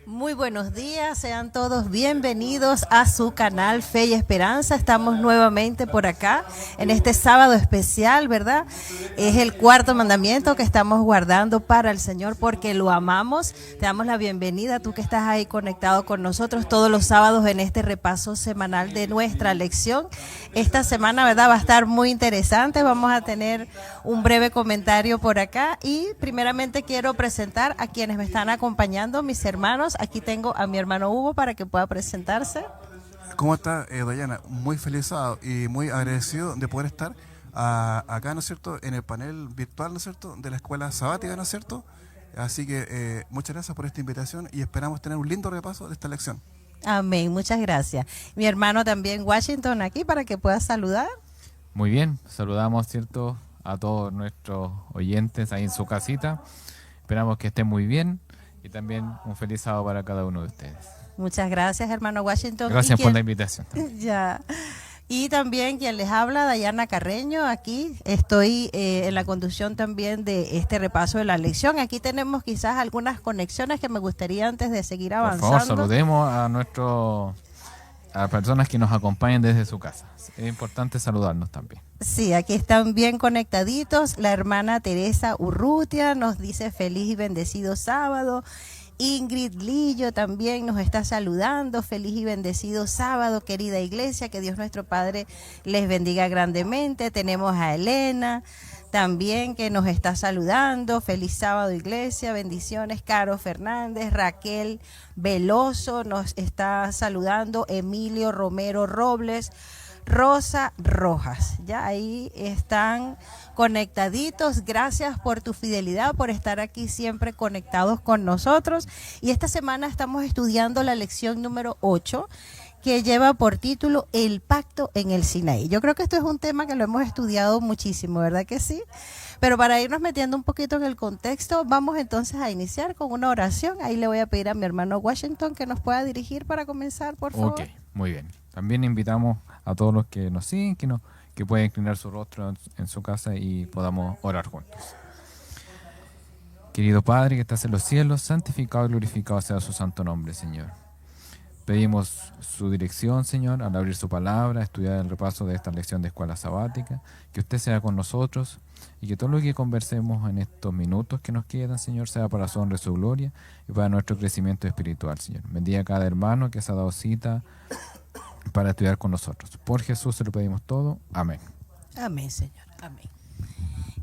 Muy buenos días, sean todos bienvenidos a su canal Fe y Esperanza. Estamos nuevamente por acá en este sábado especial, ¿verdad? Es el cuarto mandamiento que estamos guardando para el Señor porque lo amamos. Te damos la bienvenida, tú que estás ahí conectado con nosotros todos los sábados en este repaso semanal de nuestra lección. Esta semana, ¿verdad? Va a estar muy interesante. Vamos a tener un breve comentario por acá y primeramente quiero presentar a quienes me están acompañando, mis hermanos. Aquí tengo a mi hermano Hugo para que pueda presentarse. ¿Cómo está, Dayana? Muy feliz sábado y muy agradecido de poder estar acá, ¿no es cierto?, en el panel virtual, ¿no es cierto?, de la escuela sabática, ¿no es cierto? Así que muchas gracias por esta invitación y esperamos tener un lindo repaso de esta lección. Amén, muchas gracias. Mi hermano también Washington aquí para que pueda saludar. Muy bien, saludamos, ¿cierto?, a todos nuestros oyentes ahí en su casita. Esperamos que estén muy bien y también un feliz sábado para cada uno de ustedes. Muchas gracias, hermano Washington. Gracias por la invitación. Ya. Y también quien les habla, Dayana Carreño, aquí estoy en la conducción también de este repaso de la lección. Aquí tenemos quizás algunas conexiones que me gustaría antes de seguir avanzando. Por favor, saludemos a las personas que nos acompañan desde su casa. Es importante saludarnos también. Sí, aquí están bien conectaditos. La hermana Teresa Urrutia nos dice feliz y bendecido sábado. Ingrid Lillo también nos está saludando. Feliz y bendecido sábado, querida iglesia. Que Dios nuestro Padre les bendiga grandemente. Tenemos a Elena también que nos está saludando. Feliz sábado, iglesia. Bendiciones. Caro Fernández, Raquel Veloso nos está saludando. Emilio Romero Robles, Rosa Rojas. Ya ahí están conectaditos. Gracias por tu fidelidad, por estar aquí siempre conectados con nosotros. Y esta semana estamos estudiando la lección número 8, que lleva por título El pacto en el Sinaí. Yo creo que esto es un tema que lo hemos estudiado muchísimo, ¿verdad que sí? Pero para irnos metiendo un poquito en el contexto, vamos entonces a iniciar con una oración. Ahí le voy a pedir a mi hermano Washington que nos pueda dirigir para comenzar, por favor. Ok, muy bien. También invitamos a todos los que nos siguen, que pueden inclinar su rostro en su casa y podamos orar juntos. Querido Padre que estás en los cielos, santificado y glorificado sea su santo nombre, Señor. Pedimos su dirección, Señor, al abrir su palabra, estudiar el repaso de esta lección de escuela sabática, que usted sea con nosotros y que todo lo que conversemos en estos minutos que nos quedan, Señor, sea para su honra y su gloria y para nuestro crecimiento espiritual, Señor. Bendiga a cada hermano que se ha dado cita para estudiar con nosotros. Por Jesús se lo pedimos todo. Amén. Amén, Señor. Amén.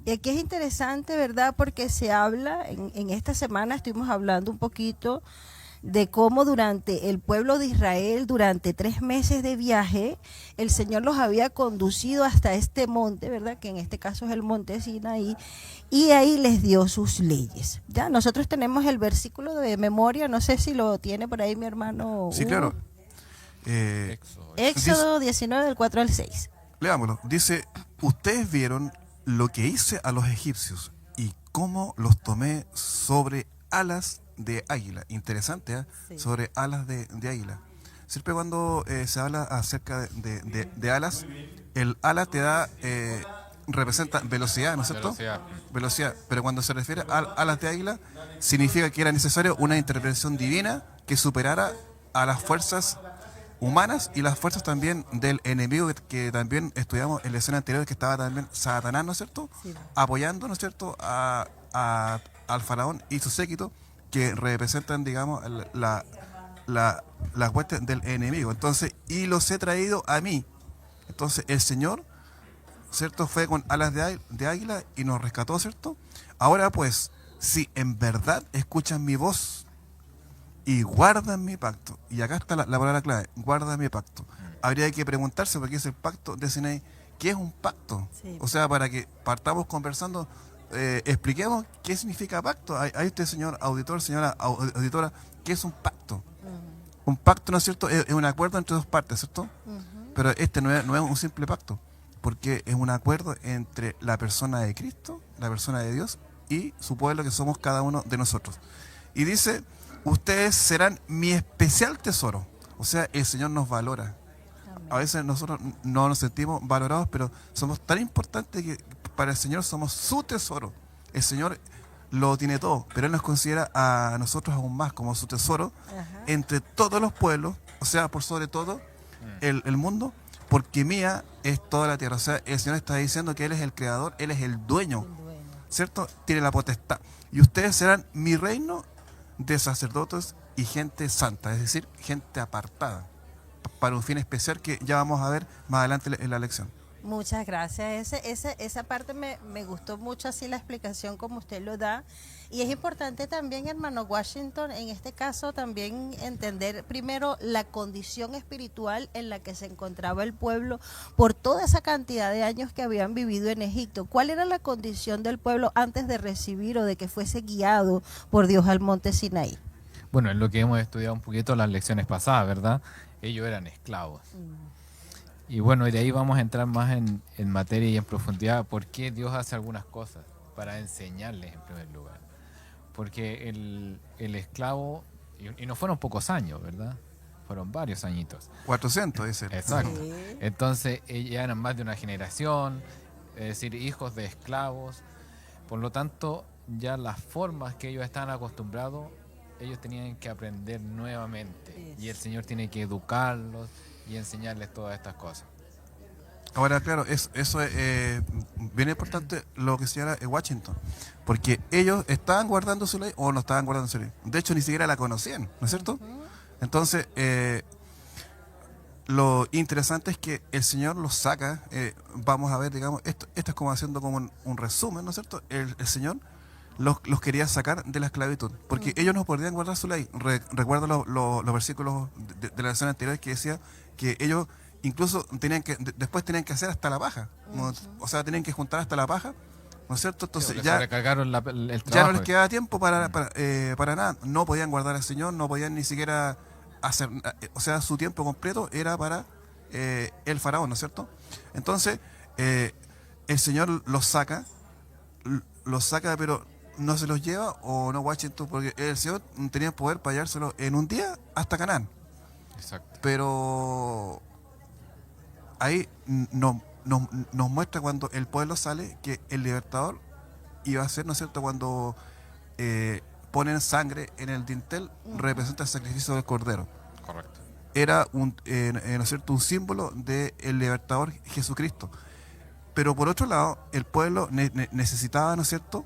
Y aquí es interesante, ¿verdad? Porque se habla, en esta semana estuvimos hablando un poquito de cómo durante el pueblo de Israel, durante 3 meses de viaje, el Señor los había conducido hasta este monte, ¿verdad? Que en este caso es el monte Sinaí, y ahí les dio sus leyes. Ya, nosotros tenemos el versículo de memoria, no sé si lo tiene por ahí mi hermano Sí, Hugo. claro. Éxodo 19 del 4 al 6. Leámoslo. Dice, ustedes vieron lo que hice a los egipcios y cómo los tomé sobre alas de águila. Interesante, ¿eh? Sí. Sobre alas de águila. Siempre cuando se habla acerca de alas, el ala te da, representa velocidad, ¿no es cierto? Velocidad. Pero cuando se refiere a alas de águila, significa que era necesario una intervención divina que superara a las fuerzas humanas y las fuerzas también del enemigo que también estudiamos en la escena anterior, que estaba también Satanás, ¿no es cierto? Sí. Apoyando, ¿no es cierto?, al faraón y su séquito, que representan, digamos, las huestes del enemigo. Entonces, y los he traído a mí. Entonces, el Señor, ¿cierto?, fue con alas de águila y nos rescató, ¿cierto? Ahora, pues, si en verdad escuchan mi voz y guardan mi pacto, y acá está la palabra clave, guardan mi pacto. Habría que preguntarse, porque es el pacto de Sinaí, ¿qué es un pacto? Sí. O sea, para que partamos conversando, expliquemos qué significa pacto. Hay usted, señor auditor, señora auditora, ¿qué es un pacto? Un pacto, ¿no es cierto?, es un acuerdo entre dos partes, ¿cierto? Pero este no es un simple pacto, porque es un acuerdo entre la persona de Cristo, la persona de Dios, y su pueblo, que somos cada uno de nosotros. Y dice, ustedes serán mi especial tesoro. O sea, el Señor nos valora. Amén. A veces nosotros no nos sentimos valorados, pero somos tan importantes que para el Señor somos su tesoro. El Señor lo tiene todo, pero Él nos considera a nosotros aún más como su tesoro Ajá. entre todos los pueblos, o sea, por sobre todo el mundo, porque mía es toda la tierra. O sea, el Señor está diciendo que Él es el creador, Él es el dueño, El dueño. ¿cierto? Tiene la potestad. Y ustedes serán mi reino de sacerdotes y gente santa, es decir, gente apartada, para un fin especial que ya vamos a ver más adelante en la lección. Muchas gracias. Esa parte me gustó mucho, así la explicación como usted lo da. Y es importante también, hermano Washington, en este caso también entender primero la condición espiritual en la que se encontraba el pueblo por toda esa cantidad de años que habían vivido en Egipto. ¿Cuál era la condición del pueblo antes de recibir o de que fuese guiado por Dios al monte Sinaí? Bueno, es lo que hemos estudiado un poquito las lecciones pasadas, ¿verdad? Ellos eran esclavos. Y bueno, y de ahí vamos a entrar más en materia y en profundidad por qué Dios hace algunas cosas para enseñarles en primer lugar. Porque el esclavo, y no fueron pocos años, ¿verdad? Fueron varios añitos. 400 dice él. Exacto. Sí. Entonces, ya eran más de una generación, es decir, hijos de esclavos. Por lo tanto, ya las formas que ellos estaban acostumbrados, ellos tenían que aprender nuevamente. Y el Señor tiene que educarlos y enseñarles todas estas cosas. Ahora, claro, eso es bien importante lo que señala Washington, porque ellos estaban guardando su ley o no estaban guardando su ley. De hecho, ni siquiera la conocían, ¿no es cierto? Entonces, lo interesante es que el Señor los saca, vamos a ver, digamos, esto es como haciendo como un resumen, ¿no es cierto? El Señor los quería sacar de la esclavitud, porque ellos no podían guardar su ley. Recuerdo los versículos de la lección anterior que decía que ellos incluso después tenían que hacer hasta la paja, o sea, tenían que juntar hasta la paja, ¿no es cierto? Entonces Porque ya sobrecargaron el trabajo. ya no les quedaba tiempo para nada, no podían guardar al Señor, no podían ni siquiera hacer, o sea, su tiempo completo era para el faraón, ¿no es cierto? Entonces, el Señor los saca, pero no se los lleva, o no, Washington, porque el Señor tenía poder para llevárselo en un día hasta Canaán. Exacto. Pero ahí nos muestra cuando el pueblo sale que el libertador iba a ser, ¿no es cierto?, cuando ponen sangre en el dintel, representa el sacrificio del cordero. Correcto. Era ¿no es cierto?, un símbolo del libertador Jesucristo. Pero por otro lado, el pueblo necesitaba, ¿no es cierto?,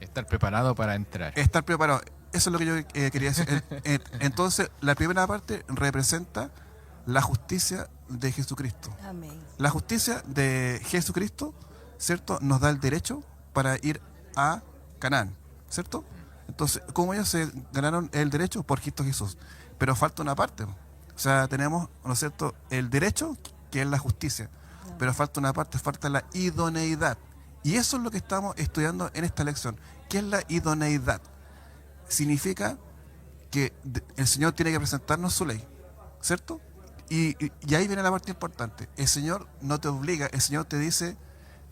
Estar preparado para entrar. estar preparado. Eso es lo que yo quería decir. Entonces, la primera parte representa la justicia de Jesucristo. Amén. La justicia de Jesucristo, ¿cierto?, nos da el derecho para ir a Canaán, ¿cierto? Entonces, ¿cómo ellos se ganaron el derecho? Por Cristo Jesús. Pero falta una parte. O sea, tenemos, ¿no es cierto?, el derecho, que es la justicia. Pero falta una parte, falta la idoneidad. Y eso es lo que estamos estudiando en esta lección. ¿Qué es la idoneidad? Significa que el Señor tiene que presentarnos su ley, ¿cierto? Y ahí viene la parte importante. El Señor no te obliga, el Señor te dice,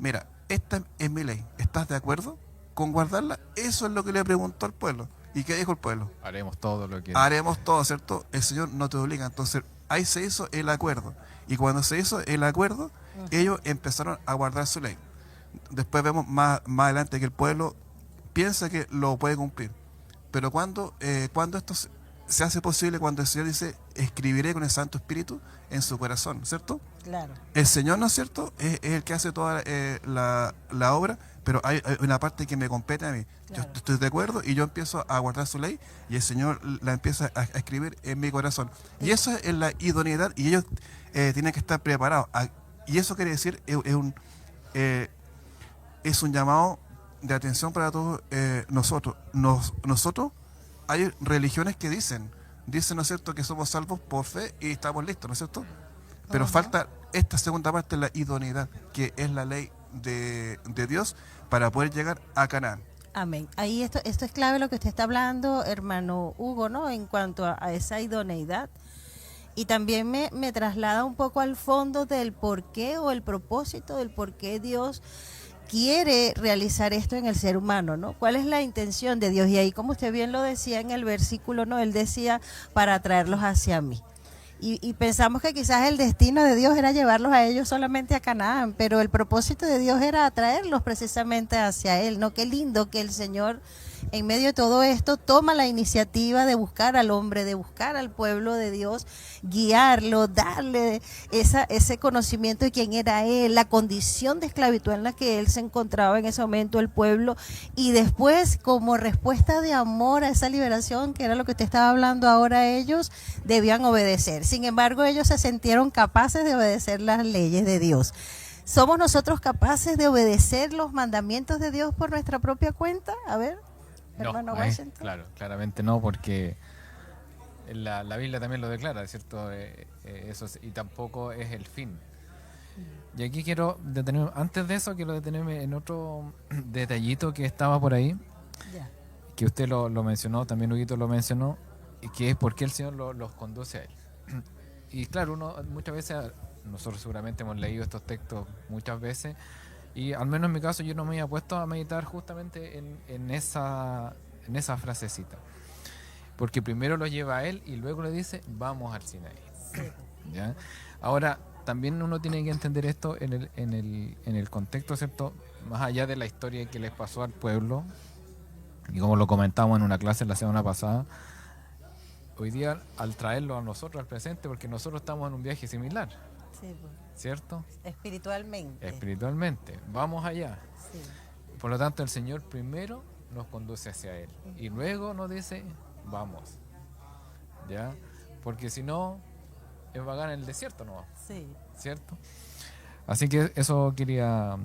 mira, esta es mi ley, ¿estás de acuerdo con guardarla? Eso es lo que le preguntó al pueblo. ¿Y qué dijo el pueblo? Haremos todo lo que... Haremos todo, ¿cierto? El Señor no te obliga. Entonces, ahí se hizo el acuerdo. Y cuando se hizo el acuerdo, ellos empezaron a guardar su ley. Después vemos más adelante que el pueblo piensa que lo puede cumplir. Pero cuando esto se hace posible, cuando el Señor dice, escribiré con el Santo Espíritu en su corazón, ¿cierto? Claro. El Señor, ¿no es cierto?, es el que hace toda la obra, pero hay una parte que me compete a mí. Claro. Yo estoy de acuerdo y yo empiezo a guardar su ley y el Señor la empieza a escribir en mi corazón. Y eso es la idoneidad, y ellos tienen que estar preparados. Y eso quiere decir, es un llamado de atención para todos nosotros. Nosotros, hay religiones que dicen, ¿no es cierto?, que somos salvos por fe y estamos listos, ¿no es cierto? Pero falta esta segunda parte, la idoneidad, que es la ley de Dios para poder llegar a Canaán. Amén. Ahí esto es clave lo que usted está hablando, hermano Hugo, ¿no? En cuanto a esa idoneidad. Y también me traslada un poco al fondo del porqué o el propósito del por qué Dios quiere realizar esto en el ser humano, ¿no? ¿Cuál es la intención de Dios? Y ahí, como usted bien lo decía en el versículo, ¿no? Él decía, para traerlos hacia mí. y pensamos que quizás el destino de Dios era llevarlos a ellos solamente a Canaán, pero el propósito de Dios era atraerlos precisamente hacia Él, ¿no? Qué lindo que el Señor, en medio de todo esto, toma la iniciativa de buscar al hombre, de buscar al pueblo de Dios, guiarlo, darle ese conocimiento de quién era Él, la condición de esclavitud en la que Él se encontraba en ese momento, el pueblo, y después, como respuesta de amor a esa liberación, que era lo que usted estaba hablando ahora, ellos debían obedecer. Sin embargo, ellos se sintieron capaces de obedecer las leyes de Dios. ¿Somos nosotros capaces de obedecer los mandamientos de Dios por nuestra propia cuenta? A ver. Hermano Washington. Claro, claramente no, porque la Biblia también lo declara, ¿cierto? Eso y tampoco es el fin. Y aquí quiero detenerme, antes de eso quiero detenerme en otro detallito que estaba por ahí, Ya. que usted lo mencionó, también Huguito lo mencionó, y que es por qué el Señor los conduce a Él. Y claro, uno muchas veces, nosotros seguramente hemos leído estos textos muchas veces, y al menos en mi caso yo no me había puesto a meditar justamente en esa frasecita. Porque primero lo lleva a Él y luego le dice, vamos al Sinaí. ¿Ya? Ahora, también uno tiene que entender esto en el contexto, ¿cierto? Más allá de la historia que les pasó al pueblo, y como lo comentamos en una clase la semana pasada, hoy día al traerlo a nosotros al presente, porque nosotros estamos en un viaje similar, Sí, pues, ¿cierto? espiritualmente. Espiritualmente, vamos allá. Sí. Por lo tanto, el Señor primero nos conduce hacia Él y luego nos dice, vamos, ¿ya? Porque si no, es vagar en el desierto, ¿no? Sí. ¿Cierto? Así que eso quería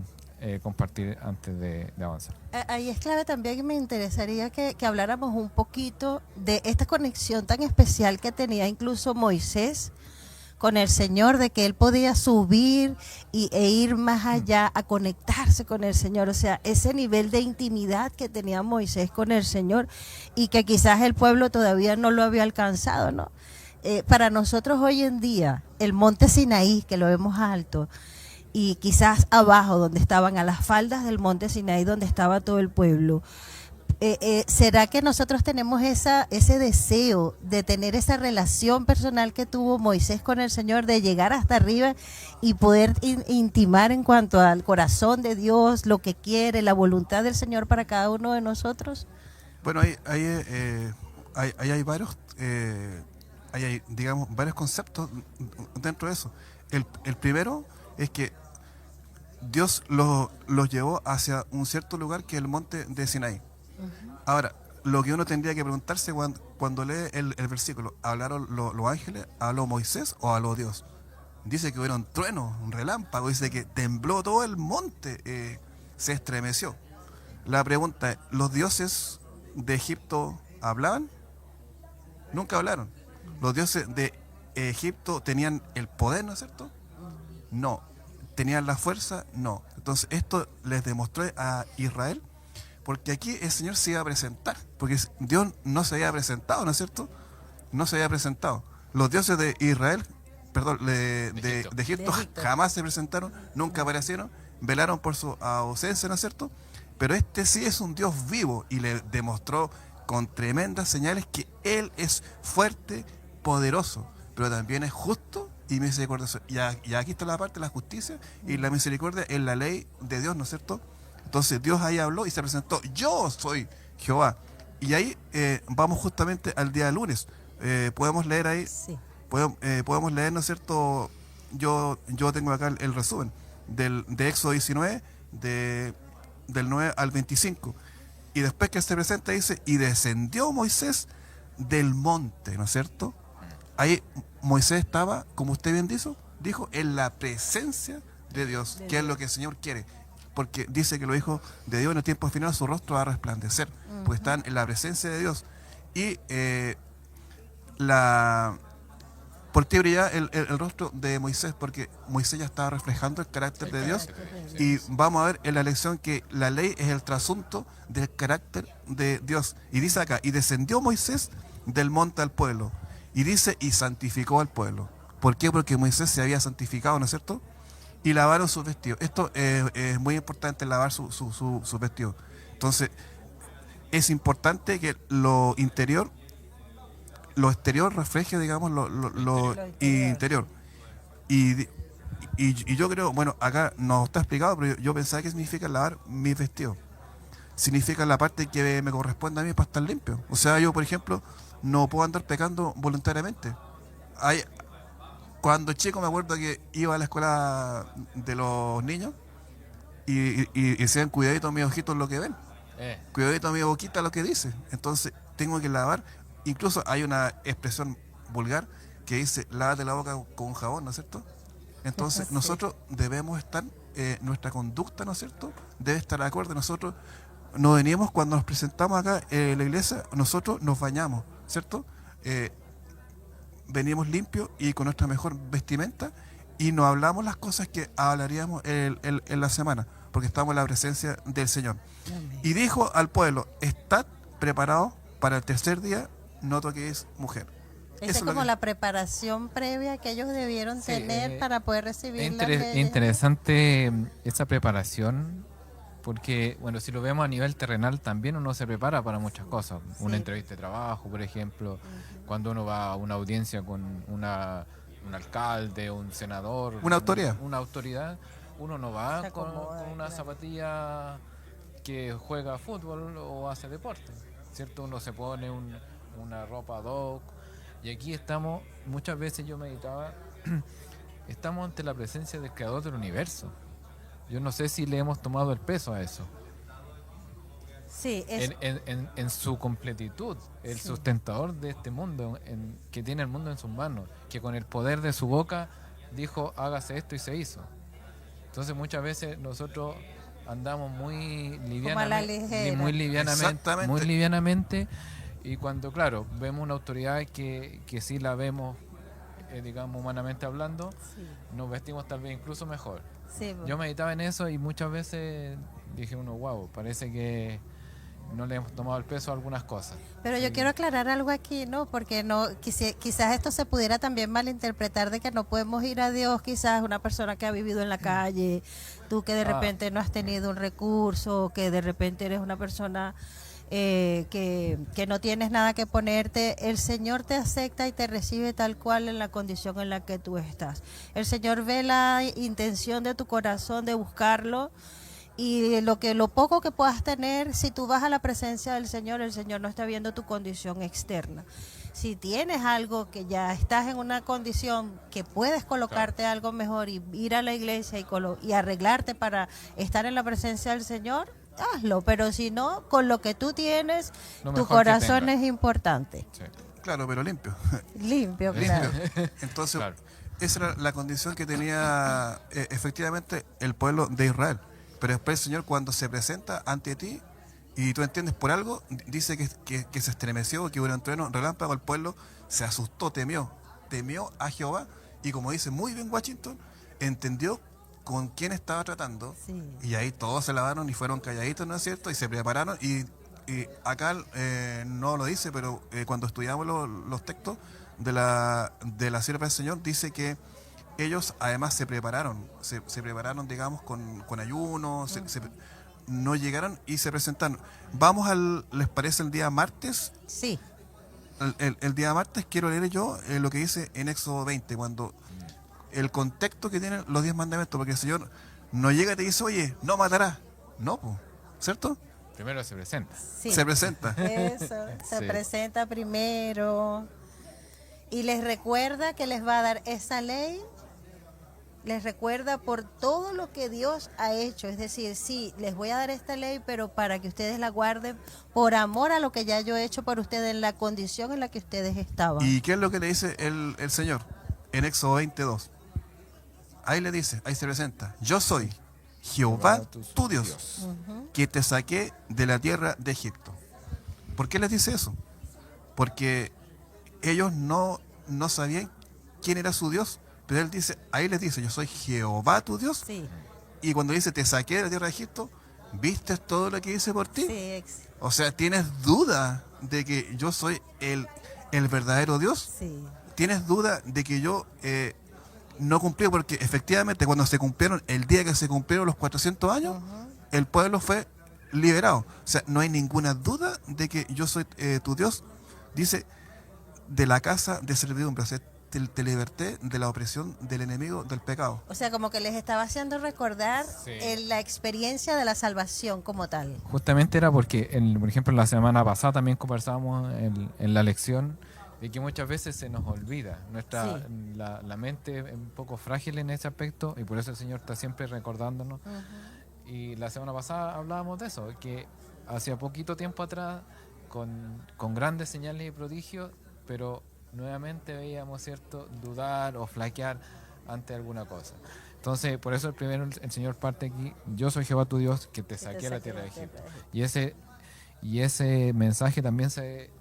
compartir antes de avanzar. Ahí es clave también, que me interesaría que habláramos un poquito de esta conexión tan especial que tenía incluso Moisés con el Señor, de que él podía subir e ir más allá, a conectarse con el Señor. O sea, ese nivel de intimidad que tenía Moisés con el Señor y que quizás el pueblo todavía no lo había alcanzado, ¿no? Para nosotros hoy en día, el monte Sinaí, que lo vemos alto, y quizás abajo, donde estaban, a las faldas del monte Sinaí, donde estaba todo el pueblo, ¿será que nosotros tenemos ese deseo de tener esa relación personal que tuvo Moisés con el Señor, de llegar hasta arriba y poder intimar en cuanto al corazón de Dios, lo que quiere, la voluntad del Señor para cada uno de nosotros? Bueno, hay varios, digamos, varios conceptos dentro de eso. El primero es que Dios los llevó hacia un cierto lugar que es el monte de Sinaí. Ahora, lo que uno tendría que preguntarse cuando lee el versículo, ¿hablaron los ángeles? ¿Habló Moisés o habló Dios? Dice que hubieron truenos, un relámpago, dice que tembló todo el monte, se estremeció. La pregunta es, ¿los dioses de Egipto hablaban? Nunca hablaron. ¿Los dioses de Egipto tenían el poder, ¿no es cierto? No. ¿Tenían la fuerza? No. Entonces esto les demostró a Israel, porque aquí el Señor se iba a presentar, porque Dios no se había presentado, ¿no es cierto? No se había presentado. Los dioses de Israel, perdón, de Egipto jamás se presentaron, nunca aparecieron, velaron por su ausencia, ¿no es cierto? Pero este sí es un Dios vivo y le demostró con tremendas señales que Él es fuerte, poderoso, pero también es justo y misericordioso. Y aquí está la parte de la justicia y la misericordia en la ley de Dios, ¿no es cierto? Entonces Dios ahí habló y se presentó, yo soy Jehová. Y ahí vamos justamente al día lunes. Podemos leer ahí, Sí. podemos leer, ¿no es cierto? Yo tengo acá el resumen de Éxodo 19, del 9 al 25. Y después que se presenta dice, y descendió Moisés del monte, ¿no es cierto? Ahí Moisés estaba, como usted bien dijo, en la presencia de Dios, que es lo que el Señor quiere. Porque dice que los hijos de Dios en el tiempo final su rostro va a resplandecer, pues están en la presencia de Dios. Y ¿por qué brilla el rostro de Moisés? Porque Moisés ya estaba reflejando el carácter de Dios. Y vamos a ver en la lección que la ley es el trasunto del carácter de Dios. Y dice acá, y descendió Moisés del monte al pueblo. Y dice, y santificó al pueblo. ¿Por qué? Porque Moisés se había santificado, ¿no es cierto? Y lavaron sus vestidos. Esto es muy importante, lavar sus vestidos. Entonces, es importante que lo interior lo exterior refleje, digamos, lo interior. Y, y yo creo, bueno, acá no está explicado, pero yo pensaba que significa lavar mis vestidos. Significa la parte que me corresponde a mí para estar limpio. O sea, yo, por ejemplo, no puedo andar pecando voluntariamente. Hay, cuando chico me acuerdo que iba a la escuela de los niños y decían, cuidadito mis ojitos lo que ven. Cuidadito mi boquita lo que dice. Entonces tengo que lavar. Incluso hay una expresión vulgar que dice, lávate la boca con un jabón, ¿no es cierto? Entonces Sí. nosotros debemos estar, nuestra conducta, ¿no es cierto? Debe estar acorde. Nosotros nos venimos cuando nos presentamos acá en la iglesia, nosotros nos bañamos, ¿cierto? Venimos limpios y con nuestra mejor vestimenta y nos hablamos las cosas que hablaríamos en la semana, porque estamos en la presencia del Señor. Amén. Y dijo al pueblo, estad preparados para el tercer día, no toquéis mujer. Esa Eso es es lo como que- la preparación previa que ellos debieron Sí, tener para poder recibir Es las leyes, ¿no? interesante esa preparación, porque, bueno, si lo vemos a nivel terrenal, también uno se prepara para muchas cosas. Una Sí. entrevista de trabajo, por ejemplo, cuando uno va a una audiencia con un alcalde, un senador, Una autoridad. una autoridad, uno no va Se con acomoda, una claro. zapatilla que juega fútbol o hace deporte, ¿cierto? Uno se pone una ropa ad hoc. Y aquí estamos, muchas veces yo meditaba, estamos ante la presencia del creador del universo. Yo no sé si le hemos tomado el peso a eso. Sí, es, En su completitud, el Sí. sustentador de este mundo, que tiene el mundo en sus manos, que con el poder de su boca dijo, hágase esto y se hizo. Entonces muchas veces nosotros andamos muy Como a la ligera. Exactamente. muy livianamente, y cuando, claro, vemos una autoridad que sí la vemos, digamos, humanamente hablando, sí, nos vestimos tal vez incluso mejor. sí, Yo meditaba en eso y muchas veces dije uno, wow, parece que no le hemos tomado el peso a algunas cosas. pero yo Y- quiero aclarar algo aquí, ¿no? Porque no quizás esto se pudiera también malinterpretar de que no podemos ir a Dios, quizás una persona que ha vivido en la calle, tú que de repente no has tenido un recurso, que de repente eres una persona que no tienes nada que ponerte, el Señor te acepta y te recibe tal cual en la condición en la que tú estás. El Señor ve la intención de tu corazón de buscarlo. Y lo poco que puedas tener, si tú vas a la presencia del Señor, el Señor no está viendo tu condición externa. Si tienes algo que ya estás en una condición que puedes colocarte algo mejor y ir a la iglesia y arreglarte para estar en la presencia del Señor, hazlo. Pero si no, con lo que tú tienes, Lo tu mejor que corazón tengas. es importante. Sí. Claro, pero limpio. Limpio, claro. Entonces, Claro. esa era la condición que tenía efectivamente el pueblo de Israel. Pero después el Señor, cuando se presenta ante ti y tú entiendes por algo, dice que se estremeció, que hubo un trueno, relámpago, el pueblo se asustó, temió a Jehová, y como dice muy bien Washington, entendió con quién estaba tratando, Sí. y ahí todos se lavaron y fueron calladitos, ¿no es cierto? Y se prepararon, y acá no lo dice, pero cuando estudiamos los textos de la sierva del Señor, dice que ellos además se prepararon, digamos, con ayuno, no llegaron y se presentaron. Vamos ¿les parece el día martes? Sí, El día martes quiero leer yo lo que dice en Éxodo 20, cuando el contexto que tienen los 10 mandamientos, porque el Señor no llega y te dice, oye, no matarás. No, po, ¿cierto? Primero se presenta. sí. Se presenta. Eso, se Sí. presenta primero y les recuerda que les va a dar esa ley, les recuerda por todo lo que Dios ha hecho, es decir, sí, les voy a dar esta ley, pero para que ustedes la guarden por amor a lo que ya yo he hecho por ustedes en la condición en la que ustedes estaban. ¿Y qué es lo que le dice el Señor? En Éxodo 22. Ahí le dice, ahí se presenta, yo soy Jehová tu Dios, que te saqué de la tierra de Egipto. ¿Por qué les dice eso? Porque ellos no sabían quién era su Dios, pero él dice, ahí les dice, yo soy Jehová tu Dios, Sí, y cuando dice, te saqué de la tierra de Egipto, ¿viste todo lo que hice por ti? sí, O sea, ¿tienes duda de que yo soy el verdadero Dios? sí. ¿Tienes duda de que yo no cumplí? Porque efectivamente cuando se cumplieron, el día que se cumplieron los 400 años, el pueblo fue liberado. O sea, no hay ninguna duda de que yo soy tu Dios. Dice, de la casa de servidumbre. O sea, te liberté de la opresión del enemigo, del pecado. O sea, como que les estaba haciendo recordar Sí. la experiencia de la salvación como tal. Justamente era porque, por ejemplo, la semana pasada también conversábamos en la lección de que muchas veces se nos olvida. Sí. La mente es un poco frágil en ese aspecto y por eso el Señor está siempre recordándonos. Y la semana pasada hablábamos de eso, que hacía poquito tiempo atrás, con grandes señales y prodigios, pero nuevamente veíamos, ¿cierto?, dudar o flaquear ante alguna cosa. Entonces, por eso el Señor parte aquí: yo soy Jehová tu Dios, que te saqué a la tierra de Egipto. Y ese mensaje también se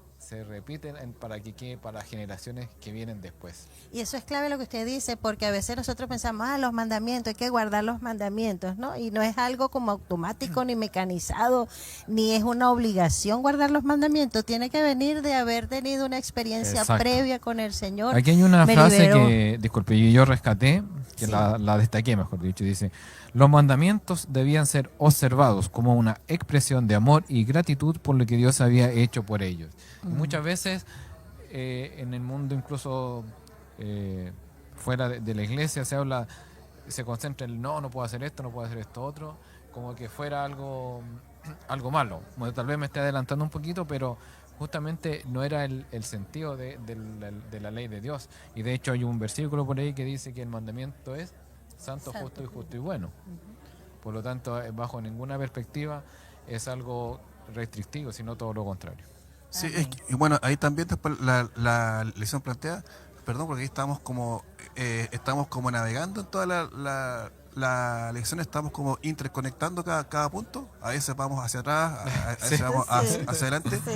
repite para que quede para generaciones que vienen después. Y eso es clave lo que usted dice, porque a veces nosotros pensamos, los mandamientos, hay que guardar los mandamientos, ¿no? Y no es algo como automático ni mecanizado, ni es una obligación guardar los mandamientos. Tiene que venir de haber tenido una experiencia Exacto. previa con el Señor. Aquí hay una Me frase liberó. que, disculpe, yo rescaté, que Sí. la destaqué, mejor dicho. Dice: los mandamientos debían ser observados como una expresión de amor y gratitud por lo que Dios había hecho por ellos. Y muchas veces en el mundo, incluso fuera de la iglesia, se concentra en no puedo hacer esto, no puedo hacer esto otro, como que fuera algo malo. Bueno, tal vez me esté adelantando un poquito, pero justamente no era el sentido de la ley de Dios. Y de hecho hay un versículo por ahí que dice que el mandamiento es santo, justo y bueno. Por lo tanto, bajo ninguna perspectiva es algo restrictivo, sino todo lo contrario. Sí, y bueno, ahí también después la lección plantea, perdón, porque ahí estamos como navegando en toda la lección, estamos como interconectando cada punto. A veces vamos hacia atrás, a veces vamos Sí. hacia adelante. Sí.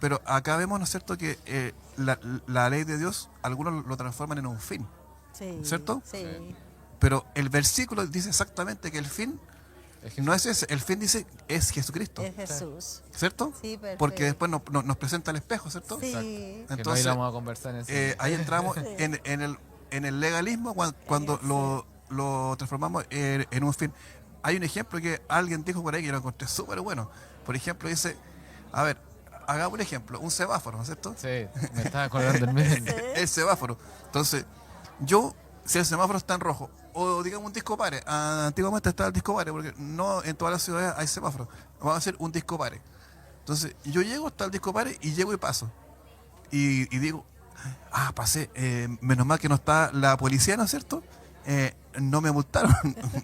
Pero acá vemos, ¿no es cierto?, que la ley de Dios, algunos lo transforman en un fin. Sí. ¿Cierto? Sí. Pero el versículo dice exactamente que el fin Es no es ese. El fin dice es Jesucristo. Es Jesús. ¿Cierto? Sí, perfecto. Porque después nos presenta el espejo, ¿cierto? Sí. Que no, ahí Entonces, vamos a conversar en ese ahí entramos en el legalismo cuando lo transformamos en un fin. Hay un ejemplo que alguien dijo por ahí que lo encontré súper bueno. Por ejemplo, dice, a ver, hagamos un ejemplo, un semáforo, ¿no es cierto? Sí, me estaba acordando del medio. El semáforo. Entonces, si el semáforo está en rojo, o digamos un disco pare, antiguamente estaba el disco pare, porque no en todas las ciudades hay semáforos, vamos a hacer un disco pare. Entonces, yo llego hasta el disco pare y llego y paso. Y digo, pasé, menos mal que no está la policía, ¿no es cierto? No me multaron,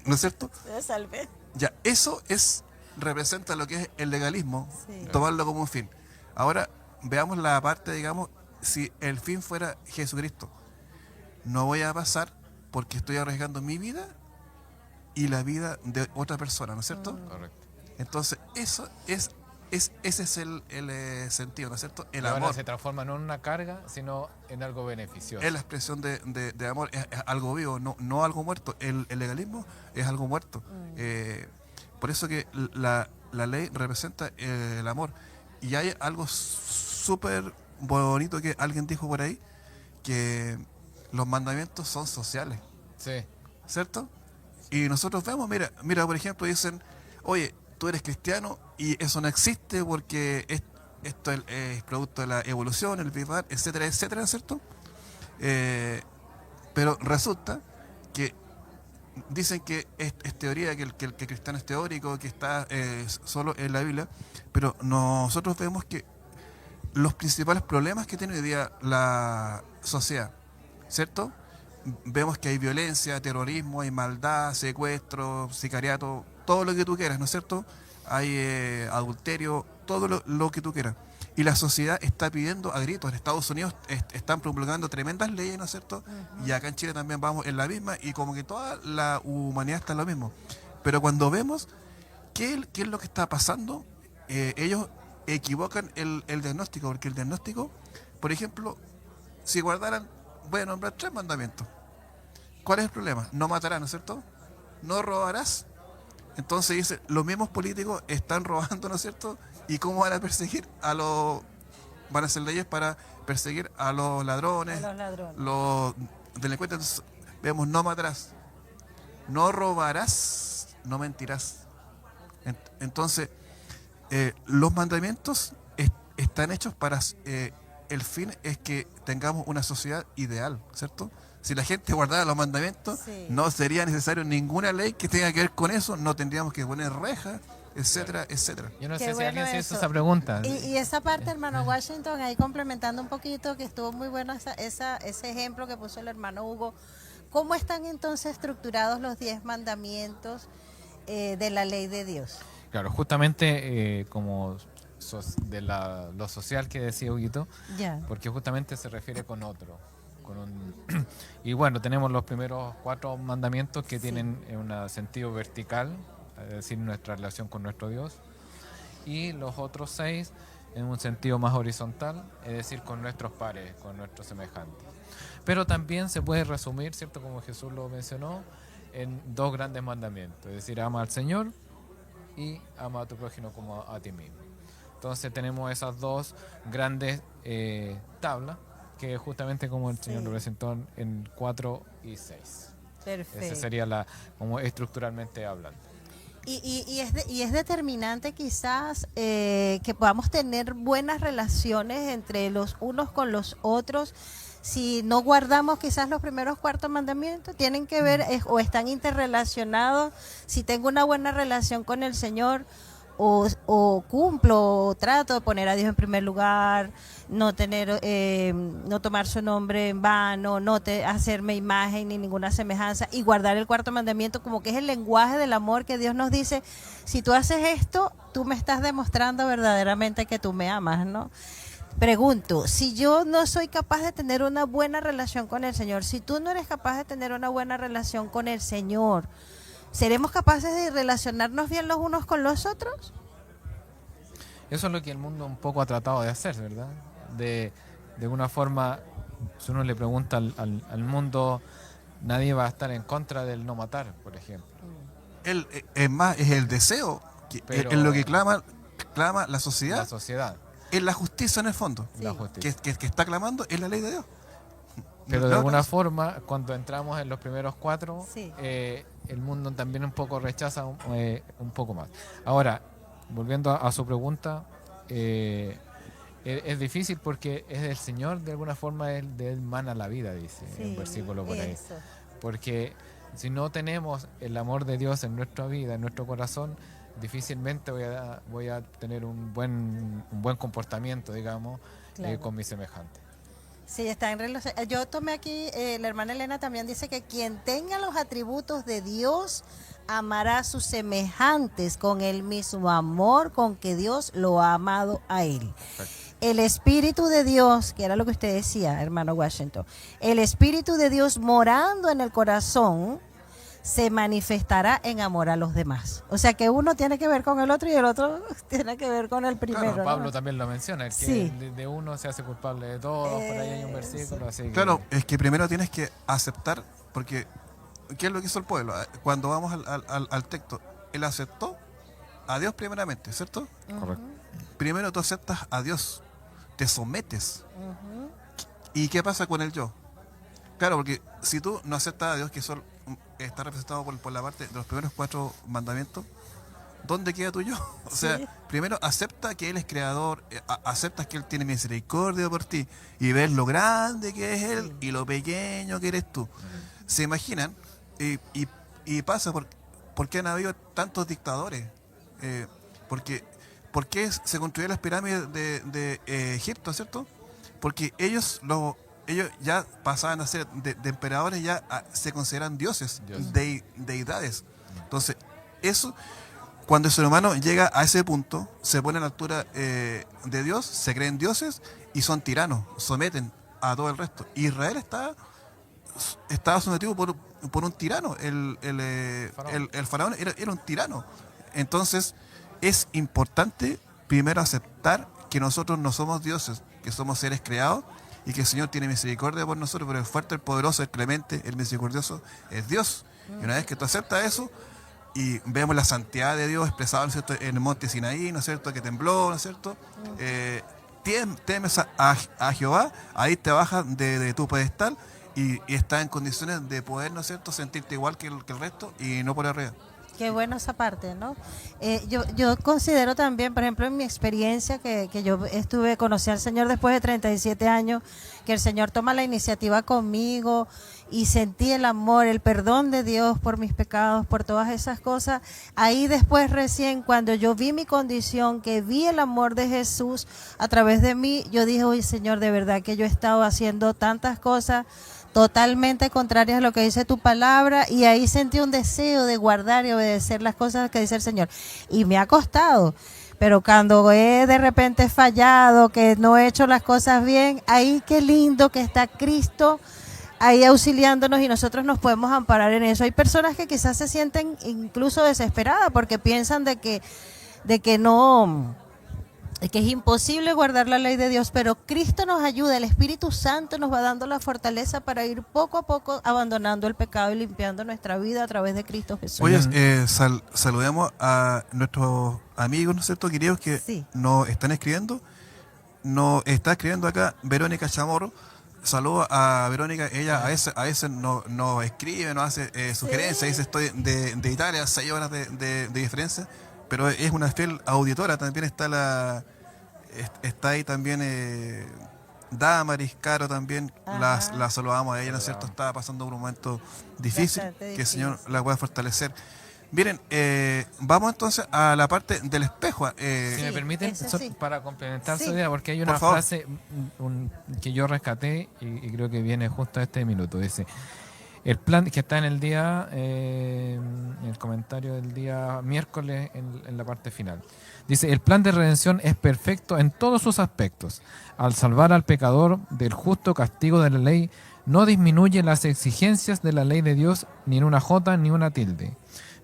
¿no es cierto? Me salvé. Ya, eso representa lo que es el legalismo, Sí. tomarlo como un fin. Ahora, veamos la parte, digamos, si el fin fuera Jesucristo. No voy a pasar porque estoy arriesgando mi vida y la vida de otra persona, ¿no es cierto? Correcto. Entonces, ese es el sentido, ¿no es cierto? El Y ahora amor. se transforma no en una carga, sino en algo beneficioso. Es la expresión de amor, es algo vivo, no algo muerto. El legalismo es algo muerto. Por eso que la ley representa el amor. Y hay algo súper bonito que alguien dijo por ahí, que los mandamientos son sociales, Sí, ¿cierto? Y nosotros vemos, mira, por ejemplo, dicen, oye, tú eres cristiano y eso no existe porque esto es producto de la evolución, el Big Bang, etcétera, etcétera, ¿cierto? Pero resulta que dicen que es teoría, que el cristiano es teórico, que está solo en la Biblia, pero nosotros vemos que los principales problemas que tiene hoy día la sociedad, ¿cierto? Vemos que hay violencia, terrorismo, hay maldad, secuestro, sicariato, todo lo que tú quieras, ¿no es cierto? Hay adulterio, todo lo que tú quieras. Y la sociedad está pidiendo a gritos. En Estados Unidos están promulgando tremendas leyes, ¿no es cierto? Y acá en Chile también vamos en la misma, y como que toda la humanidad está en lo mismo. Pero cuando vemos qué es lo que está pasando, ellos equivocan el diagnóstico, porque el diagnóstico, por ejemplo, si guardaran, voy a nombrar 3 mandamientos. ¿Cuál es el problema? No matarás, ¿no es cierto? No robarás. Entonces dice, los mismos políticos están robando, ¿no es cierto? ¿Y cómo van a perseguir van a hacer leyes para perseguir a los ladrones, A los ladrones. los delincuentes? Entonces, vemos, no matarás, no robarás, no mentirás. Entonces, los mandamientos están hechos para el fin es que tengamos una sociedad ideal, ¿cierto? Si la gente guardara los mandamientos, Sí. no sería necesario ninguna ley que tenga que ver con eso, no tendríamos que poner rejas, etcétera, etcétera. Yo no Qué sé si bueno alguien se hizo eso. esa pregunta. Y esa parte, hermano Washington, ahí complementando un poquito, que estuvo muy bueno ese ejemplo que puso el hermano Hugo. ¿Cómo están entonces estructurados los 10 mandamientos de la ley de Dios? Claro, justamente como lo social que decía Huguito, Ya. porque justamente se refiere con otro. Y bueno, tenemos los primeros 4 mandamientos que Sí. tienen un sentido vertical, es decir, nuestra relación con nuestro Dios, y los otros 6 en un sentido más horizontal, es decir, con nuestros pares, con nuestros semejantes. Pero también se puede resumir, ¿cierto? Como Jesús lo mencionó, en 2 grandes mandamientos, es decir, ama al Señor y ama a tu prójimo como a ti mismo. Entonces tenemos esas 2 grandes tablas, que justamente como el Señor Sí. lo presentó en 4 y 6. Perfecto. Esa sería como estructuralmente hablando. Y es determinante quizás que podamos tener buenas relaciones entre los unos con los otros. Si no guardamos quizás los primeros 4 mandamientos, tienen que ver o están interrelacionados. Si tengo una buena relación con el Señor, o cumplo, o trato de poner a Dios en primer lugar, no tener, no tomar su nombre en vano, hacerme imagen ni ninguna semejanza, y guardar el 4.º mandamiento, como que es el lenguaje del amor que Dios nos dice: si tú haces esto, tú me estás demostrando verdaderamente que tú me amas, ¿no? Pregunto, si yo no soy capaz de tener una buena relación con el Señor, si tú no eres capaz de tener una buena relación con el Señor, ¿seremos capaces de relacionarnos bien los unos con los otros? Eso es lo que el mundo un poco ha tratado de hacer, ¿verdad? De una forma, si uno le pregunta al mundo, nadie va a estar en contra del no matar, por ejemplo. Es más, es el deseo, Pero- es lo que clama la La sociedad, sociedad, es la justicia en el fondo, Sí. la justicia. que está clamando es la ley de Dios. Pero de No, alguna no, forma, cuando entramos en los primeros 4, Sí. el mundo también un poco rechaza un poco más. Ahora, volviendo a su pregunta, es difícil porque es del Señor, de alguna forma, de él mana la vida, dice un versículo por ahí. Eso. Porque si no tenemos el amor de Dios en nuestra vida, en nuestro corazón, difícilmente voy a tener un buen comportamiento, digamos, Claro. con mis semejantes. Sí, está en relación. Yo tomé aquí, la hermana Elena también dice que quien tenga los atributos de Dios amará a sus semejantes con el mismo amor con que Dios lo ha amado a él. El Espíritu de Dios, que era lo que usted decía, hermano Washington, el Espíritu de Dios morando en el corazón se manifestará en amor a los demás. O sea que uno tiene que ver con el otro y el otro tiene que ver con el primero. Claro, ¿no? Pablo también lo menciona, el que Sí. de uno se hace culpable de todos, por ahí hay un versículo, así que... Claro, es que primero tienes que aceptar, porque ¿qué es lo que hizo el pueblo? Cuando vamos al texto, él aceptó a Dios primeramente, ¿cierto? Correcto. Primero tú aceptas a Dios, te sometes. ¿Y qué pasa con el yo? Claro, porque si tú no aceptas a Dios, que eso está representado por la parte de los primeros 4 mandamientos, ¿dónde queda tu yo? O sea, Sí. primero acepta que Él es creador, aceptas que Él tiene misericordia por ti y ves lo grande que es Él y lo pequeño que eres tú. ¿Se imaginan? Y pasa por qué han habido tantos dictadores. ¿Por qué se construyeron las pirámides de Egipto, ¿cierto? Porque ellos ya pasaban a ser de emperadores, ya se consideran dioses, deidades. Entonces, eso, cuando el ser humano llega a ese punto, se pone a la altura de Dios, se creen dioses y son tiranos, someten a todo el resto. Israel estaba sometido por un tirano, el faraón era un tirano. Entonces, es importante primero aceptar que nosotros no somos dioses, que somos seres creados y que el Señor tiene misericordia por nosotros, pero el fuerte, el poderoso, el clemente, el misericordioso es Dios. Y una vez que tú aceptas eso y vemos la santidad de Dios expresada, ¿no es cierto?, en el monte Sinaí, ¿no es cierto?, que tembló, ¿no es cierto?, temes a Jehová, ahí te bajas de tu pedestal y estás en condiciones de poder, ¿no es cierto?, sentirte igual que el resto y no por arriba. Qué bueno esa parte, ¿no? Yo considero también, por ejemplo, en mi experiencia, que yo conocí al Señor después de 37 años, que el Señor toma la iniciativa conmigo y sentí el amor, el perdón de Dios por mis pecados, por todas esas cosas. Ahí después recién, cuando yo vi mi condición, que vi el amor de Jesús a través de mí, yo dije, oye Señor, de verdad que yo he estado haciendo tantas cosas totalmente contrarias a lo que dice tu palabra, y ahí sentí un deseo de guardar y obedecer las cosas que dice el Señor. Y me ha costado, pero cuando he de repente fallado, que no he hecho las cosas bien, ahí qué lindo que está Cristo ahí auxiliándonos y nosotros nos podemos amparar en eso. Hay personas que quizás se sienten incluso desesperadas porque piensan de que no, de que es imposible guardar la ley de Dios, pero Cristo nos ayuda, el Espíritu Santo nos va dando la fortaleza para ir poco a poco abandonando el pecado y limpiando nuestra vida a través de Cristo Jesús. Oye, saludemos a nuestros amigos, ¿no es cierto?, queridos, que Sí. nos están escribiendo. Nos está escribiendo acá Verónica Chamorro. Saludos a Verónica. Ella a veces nos escribe, nos hace sugerencias. Dice, estoy de Italia, 6 horas de diferencia, pero es una fiel auditora. También está ahí también Damaris, Caro también. La saludamos a ella, ¿no es cierto? Estaba pasando por un momento difícil, Bastante que el Señor difícil. la pueda fortalecer. Miren, vamos entonces a la parte del espejo. Si me Sí, permiten, eso sí. para complementar Sí. su idea, porque hay Por una favor. frase que yo rescaté y creo que viene justo a este minuto. Dice, el plan que está en el día, en el comentario del día miércoles en la parte final. Dice, el plan de redención es perfecto en todos sus aspectos. Al salvar al pecador del justo castigo de la ley, no disminuye las exigencias de la ley de Dios ni en una jota ni una tilde.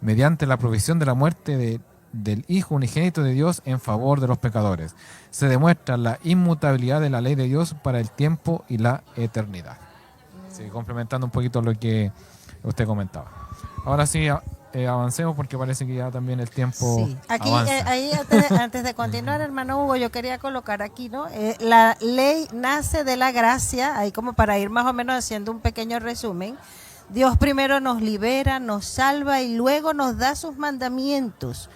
Mediante la provisión de la muerte del Hijo unigénito de Dios en favor de los pecadores, se demuestra la inmutabilidad de la ley de Dios para el tiempo y la eternidad. Sí, complementando un poquito lo que usted comentaba. Ahora sí, avancemos porque parece que ya también el tiempo Sí. Aquí, avanza. ahí antes de continuar, hermano Hugo, yo quería colocar aquí, ¿no? La ley nace de la gracia, ahí como para ir más o menos haciendo un pequeño resumen. Dios primero nos libera, nos salva y luego nos da sus mandamientos.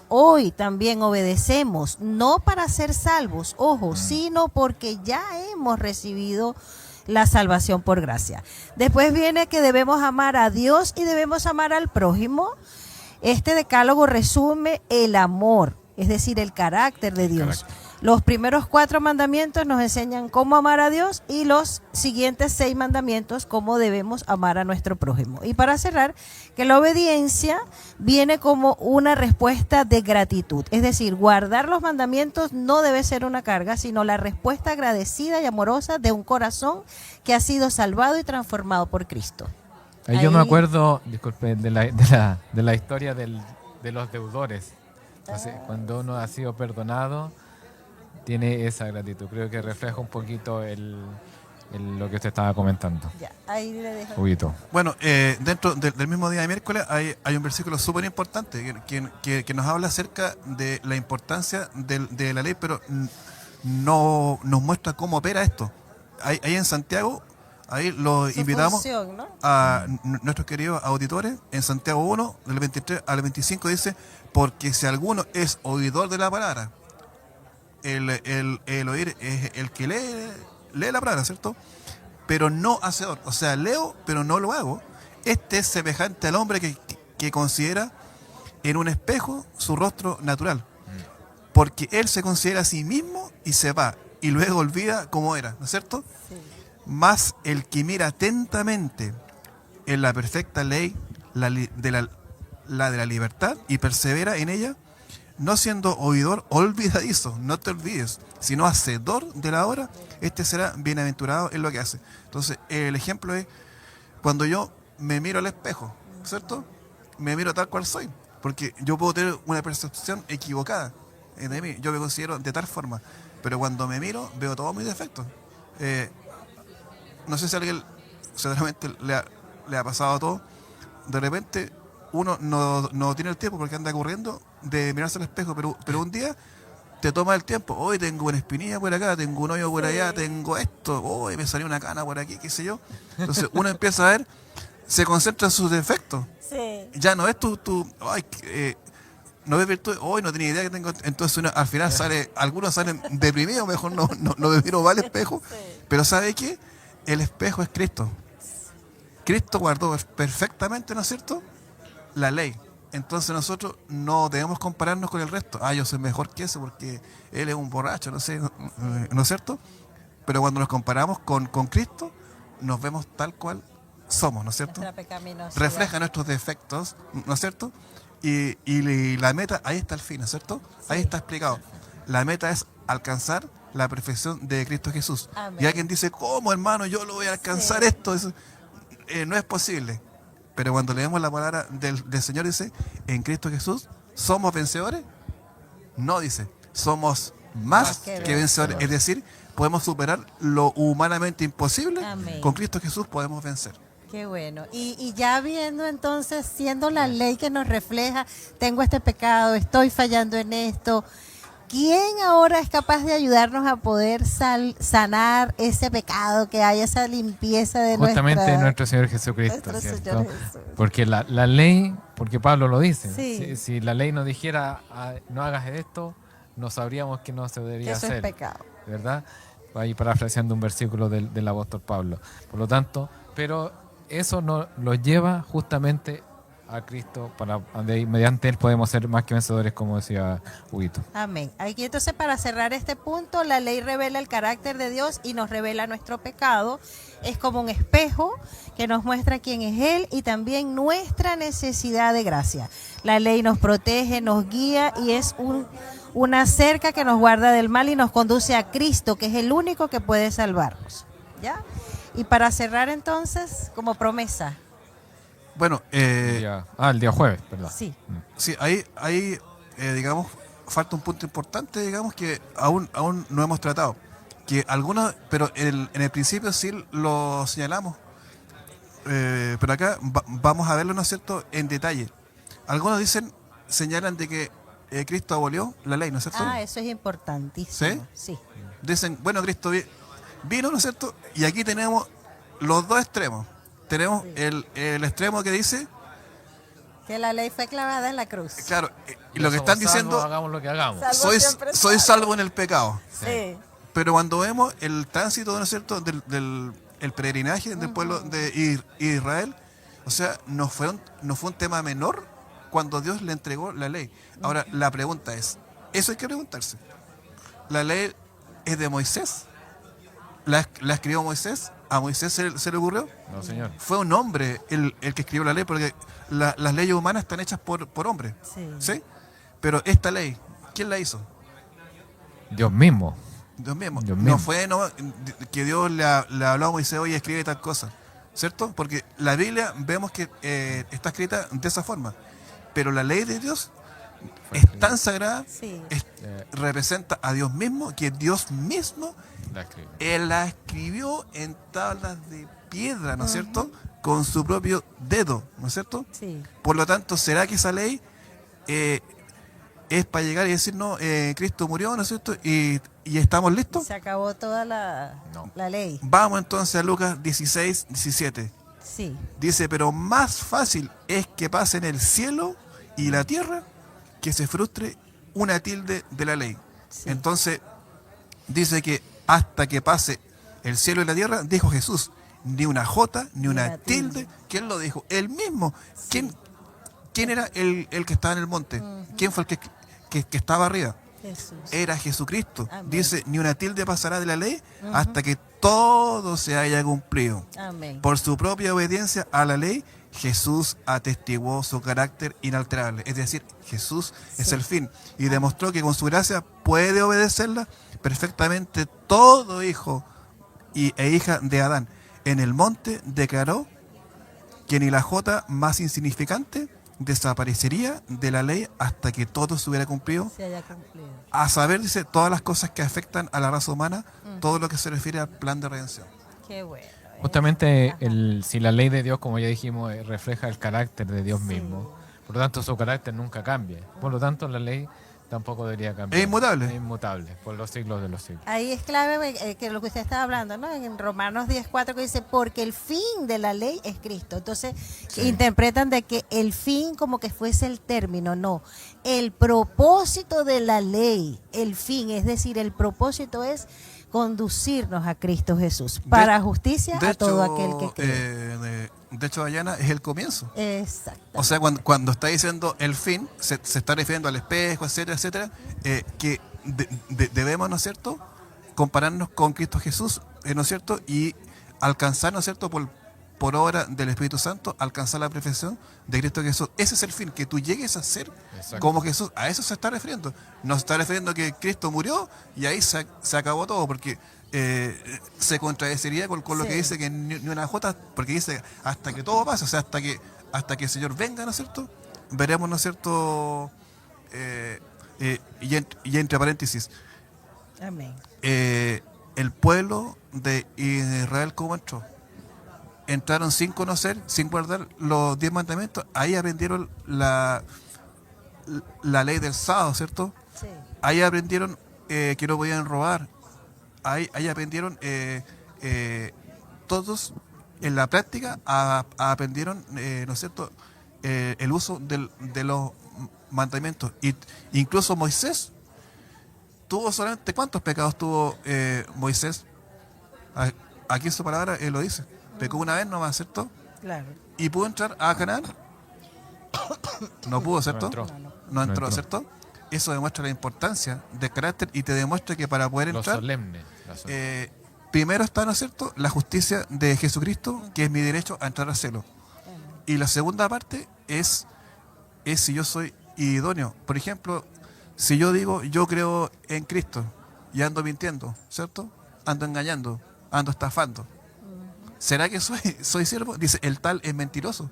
Hoy también obedecemos, no para ser salvos, ojo, sino porque ya hemos recibido la salvación por gracia. Después viene que debemos amar a Dios y debemos amar al prójimo. Este decálogo resume el amor, es decir, el carácter de Dios. Carácter. Los primeros 4 mandamientos nos enseñan cómo amar a Dios y los siguientes 6 mandamientos cómo debemos amar a nuestro prójimo. Y para cerrar, que la obediencia viene como una respuesta de gratitud. Es decir, guardar los mandamientos no debe ser una carga, sino la respuesta agradecida y amorosa de un corazón que ha sido salvado y transformado por Cristo. Ahí yo me Ahí- acuerdo, disculpe, de la historia de los deudores. Entonces, cuando uno ha sido perdonado, tiene esa gratitud. Creo que refleja un poquito lo que usted estaba comentando. Ya, ahí le dejo. Huguito. Bueno, dentro del mismo día de miércoles hay un versículo súper importante que nos habla acerca de la importancia de la ley, pero no nos muestra cómo opera esto. Ahí en Santiago, ahí los Su invitamos función, ¿no? a nuestros queridos auditores. En Santiago 1, del 23 al 25 dice, porque si alguno es oidor de la palabra, el oír es el que lee la palabra, ¿cierto? Pero no hacedor. O sea, leo, pero no lo hago. Este es semejante al hombre que considera en un espejo su rostro natural. Porque él se considera a sí mismo y se va. Y luego olvida cómo era, ¿no es cierto? Sí. Mas el que mira atentamente en la perfecta ley, la de la libertad, y persevera en ella, no siendo oidor olvidadizo, no te olvides, sino hacedor de la obra, este será bienaventurado en lo que hace. Entonces, el ejemplo es cuando yo me miro al espejo, ¿cierto? Me miro tal cual soy, porque yo puedo tener una percepción equivocada de mí, yo me considero de tal forma, pero cuando me miro veo todos mis defectos. No sé si a alguien seguramente le ha pasado a todo. De repente uno no tiene el tiempo porque anda corriendo de mirarse al espejo, pero un día te toma el tiempo. Hoy tengo una espinilla por acá, tengo un hoyo por allá, tengo esto, hoy me salió una cana por aquí, qué sé yo. Entonces uno empieza a ver se concentra en sus defectos. Sí. Ya no es ay, no ves virtud, hoy no tenía idea que tengo. Entonces uno, al final algunos salen deprimidos, mejor no me miro mal al espejo. Pero ¿sabe qué? El espejo es Cristo. Cristo guardó perfectamente, ¿no es cierto?, la ley. Entonces nosotros no debemos compararnos con el resto. Yo soy mejor que ese porque él es un borracho, no sé, ¿no es cierto? Pero cuando nos comparamos con Cristo, nos vemos tal cual somos, ¿no es cierto? Nuestra pecaminosidad. Refleja nuestros defectos, ¿no es cierto? Y la meta, ahí está el fin, ¿no es cierto? Ahí está explicado. La meta es alcanzar la perfección de Cristo Jesús. Amén. Y alguien dice, ¿cómo, hermano? Yo lo voy a alcanzar esto. Eso, no es posible. Pero cuando leemos la palabra del Señor, dice, en Cristo Jesús, ¿somos vencedores? No, dice, somos más que vencedores. Es decir, podemos superar lo humanamente imposible. Amén. Con Cristo Jesús podemos vencer. Qué bueno. Y ya viendo entonces, siendo la ley que nos refleja, tengo este pecado, estoy fallando en esto, ¿quién ahora es capaz de ayudarnos a poder sanar ese pecado, que haya esa limpieza de justamente nuestro Señor Jesucristo, nuestro ¿cierto? Señor Jesús? Porque la ley, porque Pablo lo dice, Sí. si la ley nos dijera no hagas esto, no sabríamos que no se Que debería eso hacer, es pecado. ¿verdad? Ahí parafraseando un versículo del apóstol Pablo. Por lo tanto, pero eso nos lleva justamente a Cristo, mediante Él podemos ser más que vencedores, como decía Huguito. Amén. Aquí entonces, para cerrar este punto, la ley revela el carácter de Dios y nos revela nuestro pecado. Es como un espejo que nos muestra quién es Él y también nuestra necesidad de gracia. La ley nos protege, nos guía y es una cerca que nos guarda del mal y nos conduce a Cristo, que es el único que puede salvarnos. ¿Ya? Y para cerrar entonces, como promesa. Bueno, El día jueves, ¿verdad? Sí. sí, ahí digamos, falta un punto importante, digamos, que aún no hemos tratado. Que algunos, pero en el principio sí lo señalamos. Pero acá vamos a verlo, ¿no es cierto?, en detalle. Algunos señalan de que Cristo abolió la ley, ¿no es cierto? Eso es importantísimo. ¿Sí? Sí. Dicen, bueno, Cristo vino, ¿no es cierto? Y aquí tenemos los dos extremos. Tenemos el extremo que dice Que la ley fue clavada en la cruz. claro, y lo que están diciendo, hagamos lo que hagamos. soy salvo en el pecado. Sí. Pero cuando vemos el tránsito, ¿no es cierto?, el peregrinaje del pueblo de Israel, o sea, no fue un tema menor cuando Dios le entregó la ley. Ahora, la pregunta es, eso hay que preguntarse. ¿La ley es de Moisés? ¿La escribió Moisés? ¿A Moisés se le ocurrió? No, señor. Fue un hombre el que escribió la ley, porque las leyes humanas están hechas por hombres. Sí. Pero esta ley, ¿quién la hizo? Dios mismo. Dios mismo. Dios No mismo. fue que Dios le habló a Moisés, oye, escribe tal cosa, ¿cierto? Porque la Biblia vemos que está escrita de esa forma. Pero la ley de Dios es tan sagrada, Sí. representa a Dios mismo, que Dios mismo La escribe. Él la escribió en tablas de piedra, ¿no es cierto?, con su propio dedo, ¿no es cierto? Sí. Por lo tanto, ¿será que esa ley es para llegar y decir, no, Cristo murió, ¿no es cierto?, y estamos listos? Se acabó toda la ley. Vamos entonces a Lucas 16, 17. Sí. Dice, pero más fácil es que pasen el cielo y la tierra que se frustre una tilde de la ley. Sí. Entonces, dice que hasta que pase el cielo y la tierra, dijo Jesús, ni una jota, ni una tilde. ¿Quién lo dijo? Él mismo. Sí. ¿Quién era el que estaba en el monte? ¿Quién fue el que estaba arriba? Jesús. Era Jesucristo. Amén. Dice, ni una tilde pasará de la ley hasta que todo se haya cumplido. Amén. Por su propia obediencia a la ley, Jesús atestiguó su carácter inalterable. Es decir, Jesús es el fin. Y demostró que con su gracia puede obedecerla perfectamente todo hijo e hija de Adán. En el monte declaró que ni la jota más insignificante desaparecería de la ley hasta que todo se hubiera cumplido. Se haya cumplido. A saber, dice, todas las cosas que afectan a la raza humana, todo lo que se refiere al plan de redención. Qué bueno. Justamente, si la ley de Dios, como ya dijimos, refleja el carácter de Dios mismo, por lo tanto su carácter nunca cambia. Por lo tanto, la ley tampoco debería cambiar. Es inmutable. Es inmutable, por los siglos de los siglos. Ahí es clave que lo que usted estaba hablando, ¿no? En Romanos 10:4 que dice, porque el fin de la ley es Cristo. Entonces, interpretan de que el fin como que fuese el término, no. El propósito de la ley, el fin, es decir, el propósito es conducirnos a Cristo Jesús para justicia a todo aquel que cree. De hecho, Dayana, es el comienzo. Exacto. O sea, cuando está diciendo el fin, se está refiriendo al espejo, etcétera, etcétera, que debemos, ¿no es cierto?, compararnos con Cristo Jesús, ¿no es cierto?, y alcanzar, ¿no es cierto?, por obra del Espíritu Santo, alcanzar la perfección de Cristo Jesús. Ese es el fin, que tú llegues a ser como Jesús. A eso se está refiriendo. No se está refiriendo a que Cristo murió y ahí se acabó todo, porque se contradeciría con lo que dice que ni una jota, porque dice hasta que todo pase, o sea, hasta que el Señor venga, ¿no es cierto?, veremos, ¿no es cierto?, y entre paréntesis, Amén. el pueblo de Israel, ¿cómo entró? Entraron sin conocer, sin guardar los 10 mandamientos. Ahí aprendieron la ley del sábado, ¿cierto? Sí. Ahí aprendieron que no podían robar. Ahí aprendieron todos en la práctica aprendieron, ¿no es cierto?, el uso de los mandamientos. Incluso Moisés tuvo solamente, ¿cuántos pecados tuvo Moisés? Aquí en su palabra él lo dice. Pecó una vez nomás, ¿cierto? Claro. ¿Y pudo entrar a Canaán? No pudo, ¿cierto? No entró, ¿cierto? Eso demuestra la importancia del carácter y te demuestra que para poder entrar, primero está, ¿no es cierto?, la justicia de Jesucristo, que es mi derecho a entrar al cielo. Y la segunda parte es si yo soy idóneo. Por ejemplo, si yo digo, yo creo en Cristo y ando mintiendo, ¿cierto? Ando engañando, ando estafando. ¿Será que soy siervo? Dice, el tal es mentiroso.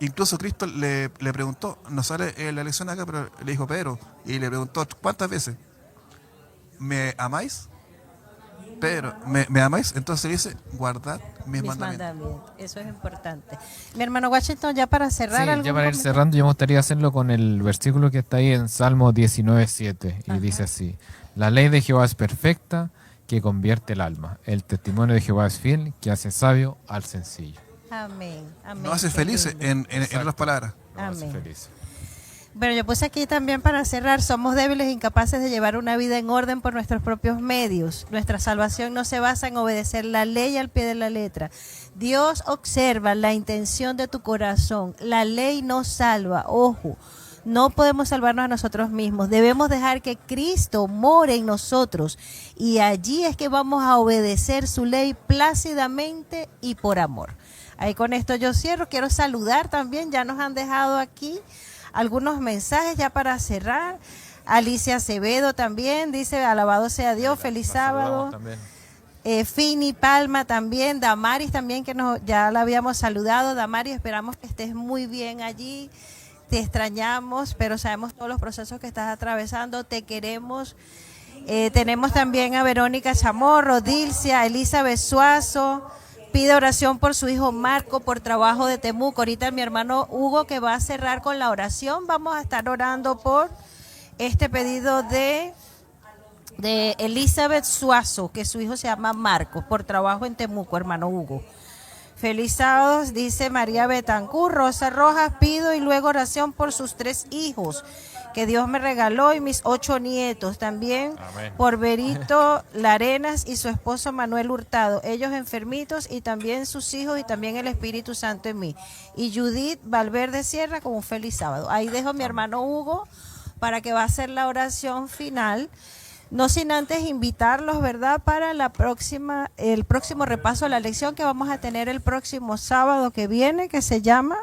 Incluso Cristo le preguntó, no sale en la lección acá, pero le dijo Pedro, y le preguntó, ¿cuántas veces? ¿Me amáis? Pedro, ¿me amáis? Entonces dice, guardad mis mandamientos. Eso es importante. Mi hermano Washington, ya para cerrar. Sí, ya para ir cerrando, yo me gustaría hacerlo con el versículo que está ahí en Salmo 19:7, y dice así: la ley de Jehová es perfecta, que convierte el alma. El testimonio de Jehová es fiel, que hace sabio al sencillo. Amén. Amén. Nos hace felices en las palabras. Nos hace felices. Bueno, yo puse aquí también para cerrar, somos débiles e incapaces de llevar una vida en orden por nuestros propios medios. Nuestra salvación no se basa en obedecer la ley al pie de la letra. Dios observa la intención de tu corazón. La ley no salva, ojo. No podemos salvarnos a nosotros mismos. Debemos dejar que Cristo more en nosotros. Y allí es que vamos a obedecer su ley plácidamente y por amor. Ahí con esto yo cierro. Quiero saludar también. Ya nos han dejado aquí algunos mensajes ya para cerrar. Alicia Acevedo también dice, alabado sea Dios, feliz sábado. Fini Palma también. Damaris también, que ya la habíamos saludado. Damaris, esperamos que estés muy bien allí. Te extrañamos, pero sabemos todos los procesos que estás atravesando. Te queremos. Tenemos también a Verónica Chamorro, Dilcia, Elizabeth Suazo. Pide oración por su hijo Marco, por trabajo de Temuco. Ahorita mi hermano Hugo, que va a cerrar con la oración. Vamos a estar orando por este pedido de Elizabeth Suazo, que su hijo se llama Marco, por trabajo en Temuco, hermano Hugo. Feliz sábado, dice María Betancur. Rosa Rojas, pido y luego oración por sus 3 hijos que Dios me regaló y mis 8 nietos. También amén. Por Berito Larenas y su esposo Manuel Hurtado, ellos enfermitos, y también sus hijos y también el Espíritu Santo en mí. Y Judith Valverde Sierra con un feliz sábado. Ahí dejo a mi hermano Hugo para que va a hacer la oración final. No sin antes invitarlos, ¿verdad?, para el próximo repaso de la lección que vamos a tener el próximo sábado que viene, que se llama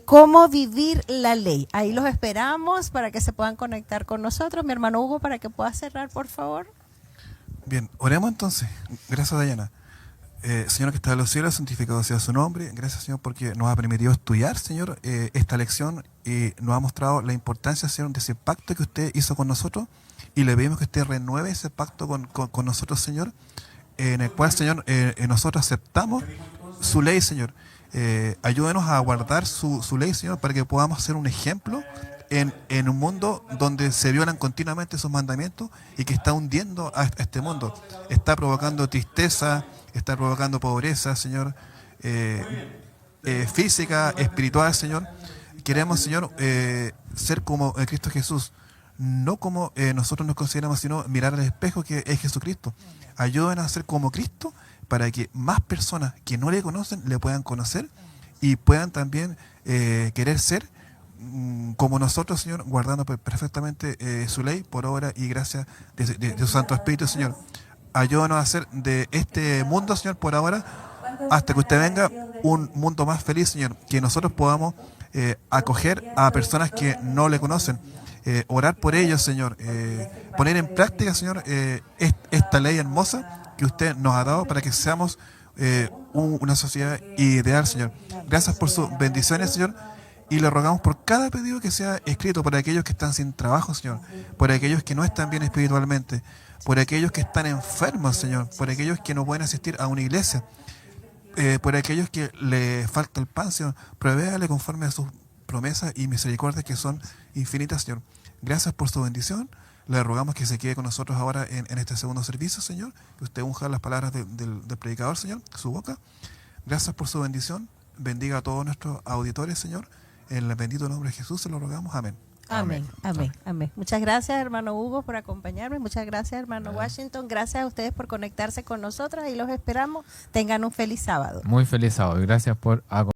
Cómo vivir la ley. Ahí los esperamos para que se puedan conectar con nosotros. Mi hermano Hugo, para que pueda cerrar, por favor. Bien, oremos entonces. Gracias, Dayana. Señor que está en los cielos, santificado sea su nombre. Gracias, Señor, porque nos ha permitido estudiar, Señor, esta lección, y nos ha mostrado la importancia, Señor, de ese pacto que usted hizo con nosotros. Y le pedimos que usted renueve ese pacto con nosotros, Señor, en el cual, Señor, nosotros aceptamos su ley, Señor. Ayúdenos a guardar su ley, Señor, para que podamos ser un ejemplo en un mundo donde se violan continuamente esos mandamientos y que está hundiendo a este mundo. Está provocando tristeza, está provocando pobreza, Señor, física, espiritual, Señor. Queremos, Señor, ser como Cristo Jesús, no como nosotros nos consideramos, sino mirar al espejo que es Jesucristo. Ayúdanos a ser como Cristo para que más personas que no le conocen le puedan conocer y puedan también querer ser como nosotros, Señor, guardando perfectamente su ley por obra y gracia de su Santo Espíritu, Señor. Ayúdanos a hacer de este mundo, Señor, por ahora, hasta que usted venga, un mundo más feliz, Señor. Que nosotros podamos acoger a personas que no le conocen, orar por ellos, Señor, poner en práctica, Señor, esta ley hermosa que usted nos ha dado para que seamos una sociedad ideal, Señor. Gracias por sus bendiciones, Señor. Y le rogamos por cada pedido que sea escrito, por aquellos que están sin trabajo, Señor, por aquellos que no están bien espiritualmente, por aquellos que están enfermos, Señor, por aquellos que no pueden asistir a una iglesia, por aquellos que le falta el pan, Señor. Provéale conforme a sus promesas y misericordias que son infinitas, Señor. Gracias por su bendición. Le rogamos que se quede con nosotros ahora en este segundo servicio, Señor. Que usted unja las palabras del predicador, Señor, su boca. Gracias por su bendición. Bendiga a todos nuestros auditores, Señor. En el bendito nombre de Jesús se lo rogamos. Amén. Amén, amén, amén. Muchas gracias, hermano Hugo, por acompañarme. Muchas gracias, hermano Washington. Gracias a ustedes por conectarse con nosotras y los esperamos. Tengan un feliz sábado. Muy feliz sábado. Gracias por acompañarnos.